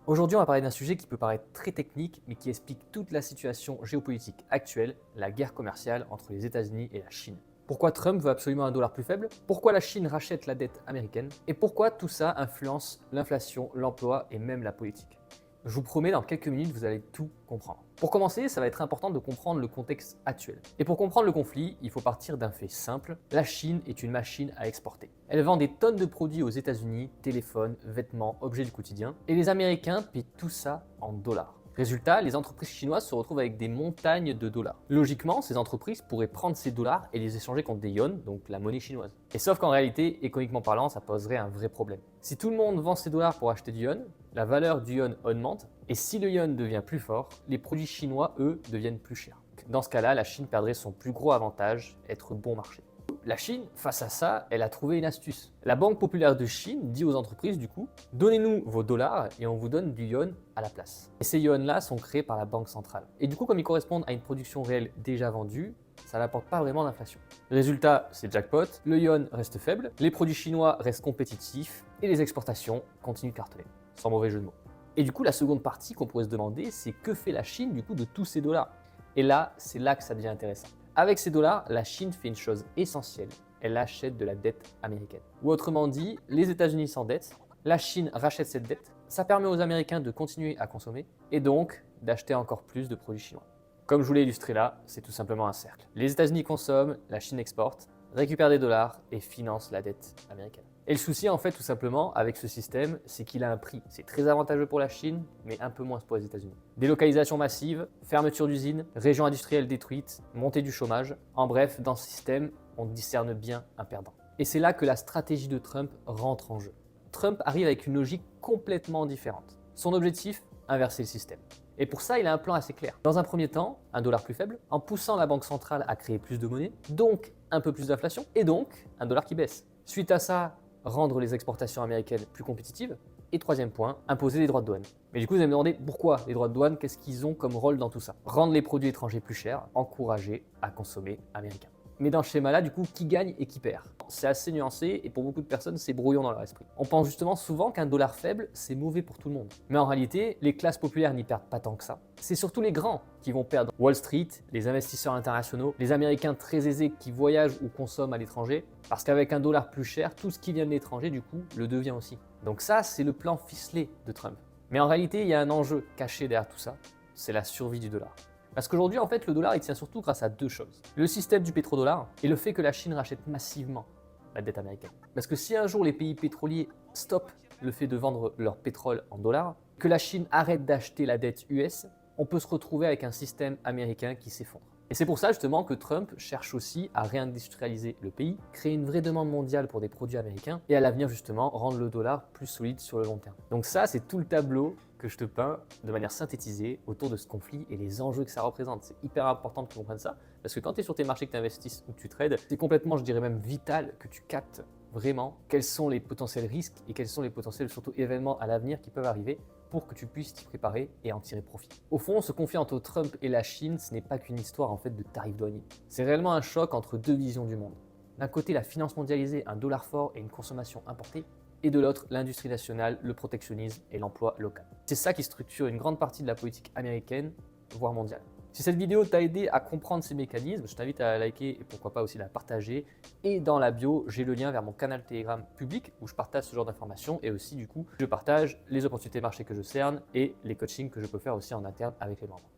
Aujourd'hui, on va parler d'un sujet qui peut paraître très technique, mais qui explique toute la situation géopolitique actuelle, la guerre commerciale entre les États-Unis et la Chine. Pourquoi Trump veut absolument un dollar plus faible? Pourquoi la Chine rachète la dette américaine? Et pourquoi tout ça influence l'inflation, l'emploi et même la politique? Je vous promets, dans quelques minutes, vous allez tout comprendre. Pour commencer, ça va être important de comprendre le contexte actuel. Et pour comprendre le conflit, il faut partir d'un fait simple. La Chine est une machine à exporter. Elle vend des tonnes de produits aux États-Unis, téléphones, vêtements, objets du quotidien, et les Américains paient tout ça en dollars. Résultat, les entreprises chinoises se retrouvent avec des montagnes de dollars. Logiquement, ces entreprises pourraient prendre ces dollars et les échanger contre des yuans, donc la monnaie chinoise. Et sauf qu'en réalité, économiquement parlant, ça poserait un vrai problème. Si tout le monde vend ses dollars pour acheter du yuan, la valeur du yuan augmente, et si le yuan devient plus fort, les produits chinois, eux, deviennent plus chers. Dans ce cas-là, la Chine perdrait son plus gros avantage, être bon marché. La Chine, face à ça, elle a trouvé une astuce. La Banque populaire de Chine dit aux entreprises du coup, donnez-nous vos dollars et on vous donne du yuan à la place. Et ces yuans-là sont créés par la Banque centrale. Et du coup, comme ils correspondent à une production réelle déjà vendue, ça n'apporte pas vraiment d'inflation. Résultat, c'est jackpot, le yuan reste faible, les produits chinois restent compétitifs et les exportations continuent de cartonner. Sans mauvais jeu de mots. Et du coup, la seconde partie qu'on pourrait se demander, c'est que fait la Chine du coup de tous ces dollars? Et là, c'est là que ça devient intéressant. Avec ces dollars, la Chine fait une chose essentielle, elle achète de la dette américaine. Ou autrement dit, les États-Unis s'endettent, la Chine rachète cette dette, ça permet aux Américains de continuer à consommer et donc d'acheter encore plus de produits chinois. Comme je vous l'ai illustré là, c'est tout simplement un cercle. Les États-Unis consomment, la Chine exporte, récupère des dollars et finance la dette américaine. Et le souci, en fait, tout simplement, avec ce système, c'est qu'il a un prix. C'est très avantageux pour la Chine, mais un peu moins pour les États-Unis. Délocalisation massive, fermeture d'usines, régions industrielles détruites, montée du chômage. En bref, dans ce système, on discerne bien un perdant. Et c'est là que la stratégie de Trump rentre en jeu. Trump arrive avec une logique complètement différente. Son objectif, inverser le système. Et pour ça, il a un plan assez clair. Dans un premier temps, un dollar plus faible, en poussant la banque centrale à créer plus de monnaie, donc un peu plus d'inflation, et donc un dollar qui baisse. Suite à ça, rendre les exportations américaines plus compétitives. Et troisième point, imposer des droits de douane. Mais du coup, vous allez me demander pourquoi les droits de douane, qu'est-ce qu'ils ont comme rôle dans tout ça? Rendre les produits étrangers plus chers, encourager à consommer américain. Mais dans ce schéma-là, du coup, qui gagne et qui perd? C'est assez nuancé et pour beaucoup de personnes, c'est brouillon dans leur esprit. On pense justement souvent qu'un dollar faible, c'est mauvais pour tout le monde. Mais en réalité, les classes populaires n'y perdent pas tant que ça. C'est surtout les grands qui vont perdre. Wall Street, les investisseurs internationaux, les Américains très aisés qui voyagent ou consomment à l'étranger, parce qu'avec un dollar plus cher, tout ce qui vient de l'étranger, du coup, le devient aussi. Donc ça, c'est le plan ficelé de Trump. Mais en réalité, il y a un enjeu caché derrière tout ça, c'est la survie du dollar. Parce qu'aujourd'hui, en fait, le dollar, il tient surtout grâce à deux choses. Le système du pétrodollar et le fait que la Chine rachète massivement la dette américaine. Parce que si un jour les pays pétroliers stoppent le fait de vendre leur pétrole en dollars, que la Chine arrête d'acheter la dette US, on peut se retrouver avec un système américain qui s'effondre. Et c'est pour ça justement que Trump cherche aussi à réindustrialiser le pays, créer une vraie demande mondiale pour des produits américains et à l'avenir justement rendre le dollar plus solide sur le long terme. Donc ça, c'est tout le tableau que je te peins de manière synthétisée autour de ce conflit et les enjeux que ça représente. C'est hyper important que tu comprennes ça parce que quand tu es sur tes marchés, que tu investisses ou que tu trades, c'est complètement, je dirais même vital que tu captes vraiment quels sont les potentiels risques et quels sont les potentiels surtout événements à l'avenir qui peuvent arriver pour que tu puisses t'y préparer et en tirer profit. Au fond, ce conflit entre Trump et la Chine, ce n'est pas qu'une histoire en fait de tarifs douaniers. C'est réellement un choc entre deux visions du monde. D'un côté, la finance mondialisée, un dollar fort et une consommation importée, et de l'autre, l'industrie nationale, le protectionnisme et l'emploi local. C'est ça qui structure une grande partie de la politique américaine, voire mondiale. Si cette vidéo t'a aidé à comprendre ces mécanismes, je t'invite à la liker et pourquoi pas aussi la partager. Et dans la bio, j'ai le lien vers mon canal Telegram public où je partage ce genre d'informations et aussi du coup, je partage les opportunités marché que je cerne et les coachings que je peux faire aussi en interne avec les membres.